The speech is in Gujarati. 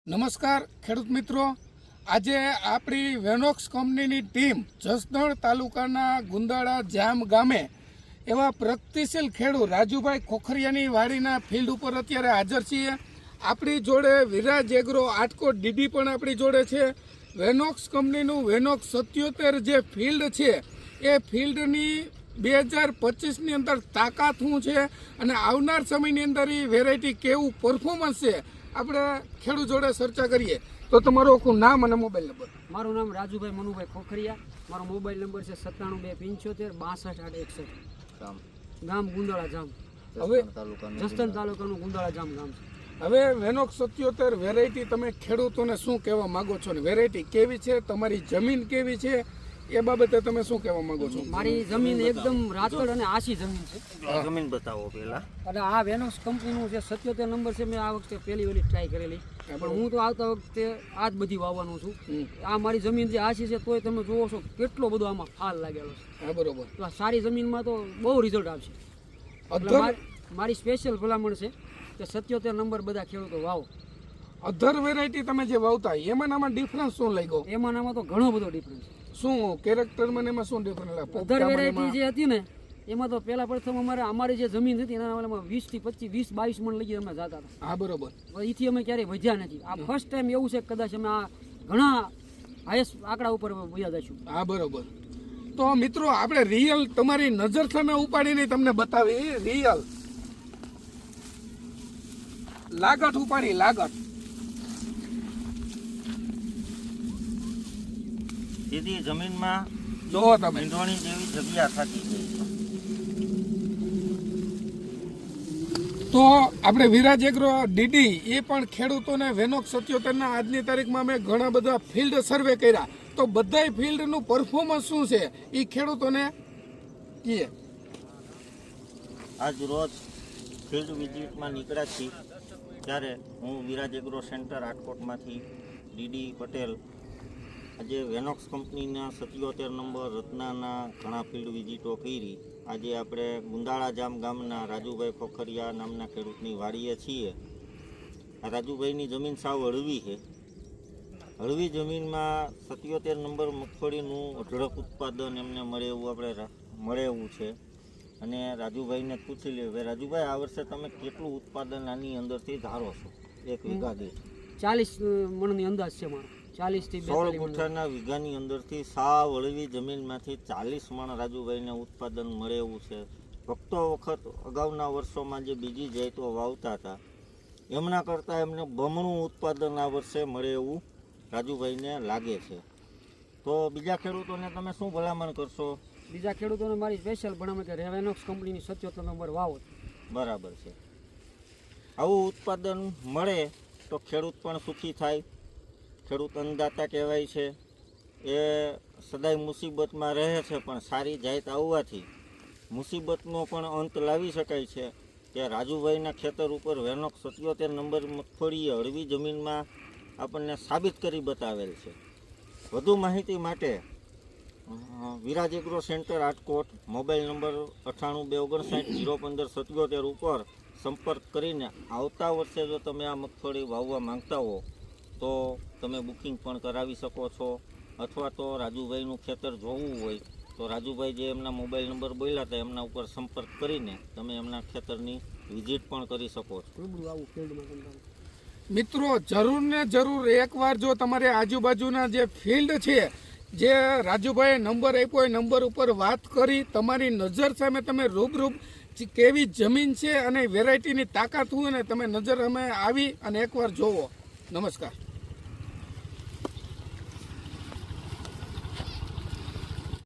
નમસ્કાર ખેડૂત મિત્રો, આજે આપણી વેનોક્સ કંપનીની ટીમ જસદણ તાલુકાના ગુંદાળા જામ ગામે એવા પ્રગતિશીલ ખેડૂત રાજુભાઈ ખોખરિયાની વાડીના ફિલ્ડ ઉપર અત્યારે હાજર છીએ. આપણી જોડે વિરાજ એગ્રો આટકોટ ડીડી પણ આપણી જોડે છે. વેનોક્સ કંપનીનું વેનોક્સ 77 જે ફિલ્ડ છે એ ફિલ્ડની 2025ની અંદર તાકાત શું છે અને આવનાર સમયની અંદર એ વેરાયટી કેવું પરફોર્મન્સ છે આપણે ખેડૂત જોડે ચર્ચા કરીએ. તો તમારું આખું નામ અને મોબાઈલ નંબર. મારું નામ રાજુભાઈ મનુભાઈ ખોખરિયા. મારો મોબાઈલ નંબર છે 9725756261. ગામ ગુંદાળા જામ. હવે જસદણ તાલુકાનું ગુંદાળા જામ ગામ છે. હવે વેનોક્સ 77 વેરાયટી તમે ખેડૂતોને શું કહેવા માંગો છો ને વેરાયટી કેવી છે, તમારી જમીન કેવી છે એ બાબતે તમે શું કહેવા માંગો છો? મારી જમીન એકદમ રાતળ અને આછી જમીન છે. જમીન બતાવો પહેલા. અને આ વેનોક્સ કંપનીનું જે 77 નંબર છે મેં આ વખતે પહેલી ટ્રાય કરેલી, પણ હું તો આવતા વખતે આ જ બધી વાવવાનું છું. આ મારી જમીન જે આછી છે તોય તમે જોવો છો કેટલો બધો આમાં ફાલ લાગેલો છે. હા, બરોબર. તો આ સારી જમીનમાં તો બહુ રિઝલ્ટ આવશે. એટલે મારી સ્પેશિયલ ભલામણ છે કે 77 નંબર બધા ખેડૂતો વાવો. અધર વેરાયટી તમે જે વાવતા એમાં ડિફરન્સ શું લાગ્યો? એમાં તો ઘણો બધો ડિફરન્સ. શું કેરેક્ટરમાં એમાં શું ડિફરન્સ લાગ્યો? અધર વેરાયટી જે હતી ને એમાં તો પહેલા પ્રથમ અમારી જે જમીન હતી એના 20 થી 25 20 22 મણ લગી અમે જતા હતા. હા, બરોબર. એથી અમે ક્યારેય વધ્યા નથી. આ ફર્સ્ટ ટાઈમ એવું છે કદાચ અમે આ ઘણા હાઈએસ્ટ આંકડા ઉપર વયા જઈશું. હા, બરોબર. તો મિત્રો આપણે રિયલ તમારી નજર સામે ઉપાડીને તમને બતાવી રિયલ લાગત ઉપાડી લાગત. સીધી જમીનમાં જોવો તમે મીંડોણી જેવી જગ્યા થતી જાય. તો આપણે વિરાજ એગ્રો ડીડી એ પણ ખેડૂતોને વેનોક્સ 77ના આજની તારીખમાં અમે ઘણા બધા ફિલ્ડ સર્વે કર્યા, તો બધાય ફિલ્ડનું પરફોર્મન્સ શું છે એ ખેડૂતોને કહીએ. આજ રોજ ફિલ્ડ વિઝિટમાં નીકળ્યા છીએ ત્યારે હું વિરાજ એગ્રો સેન્ટર આટકોટમાંથી ડીડી પટેલ આજે વેનોક્સ કંપનીના 77 નંબર રત્નાના ઘણા ફિલ્ડ વિઝિટો કરી. આજે આપણે ગુંદાળા જામ ગામના રાજુભાઈ ખોખરિયા નામના ખેડૂતની વાડીએ છીએ. આ રાજુભાઈની જમીન સાવ હળવી છે. હળવી જમીનમાં 77 નંબર મગફળીનું અઢળક ઉત્પાદન એમને મળે એવું છે. અને રાજુભાઈને પૂછી લે, રાજુભાઈ આ વર્ષે તમે કેટલું ઉત્પાદન આની અંદરથી ધારો છો? એક વીઘા દીઠ 40 મણની અંદાજ છે મારો. 40 થી 16 ગુંઠાના વીઘાની અંદરથી સાવ હળવી જમીનમાંથી 40 મણ રાજુભાઈને ઉત્પાદન મળે એવું છે. વખતો વખત અગાઉના વર્ષોમાં જે બીજી જાતો વાવતા હતા એમના કરતાં એમને બમણું ઉત્પાદન આ વર્ષે મળે એવું રાજુભાઈને લાગે છે. તો બીજા ખેડૂતોને તમે શું ભલામણ કરશો? બીજા ખેડૂતોને મારી સ્પેશિયલ ભલામણ કે વેનોક્સ કંપનીની 77 નંબર વાવો. બરાબર છે. આવું ઉત્પાદન મળે તો ખેડૂત પણ સુખી થાય. ખેડૂત અન્નદાતા કહેવાય છે. એ સદાય મુસીબતમાં રહે છે, પણ સારી જાત આવવાથી મુસીબતનો પણ અંત લાવી શકાય છે. કે રાજુભાઈના ખેતર ઉપર વેનોક્સ 77 નંબર મગફળીએ હળવી જમીનમાં આપણને સાબિત કરી બતાવેલ છે. વધુ માહિતી માટે Viraj agro centre Atkot, mobile number 9825901577 ઉપર સંપર્ક કરીને આવતા વર્ષે જો તમે આ મગફળી વાવવા માંગતા હો તો તમે બુકિંગ પણ કરાવી શકો છો. અથવા તો રાજુભાઈનું ખેતર જોવું હોય તો રાજુભાઈ જે એમના મોબાઈલ નંબર બોલ્યા હતા એમના ઉપર સંપર્ક કરીને તમે એમના ખેતરની વિઝિટ પણ કરી શકો છો. મિત્રો જરૂર ને જરૂર એકવાર જો તમારે આજુબાજુના જે ફિલ્ડ છે જે રાજુભાઈએ નંબર આપ્યો એ નંબર ઉપર વાત કરી તમારી નજર સામે તમે રૂબરૂ કેવી જમીન છે અને વેરાયટીની તાકાત હોય ને તમે નજર સામે આવી અને એકવાર જોવો. નમસ્કાર.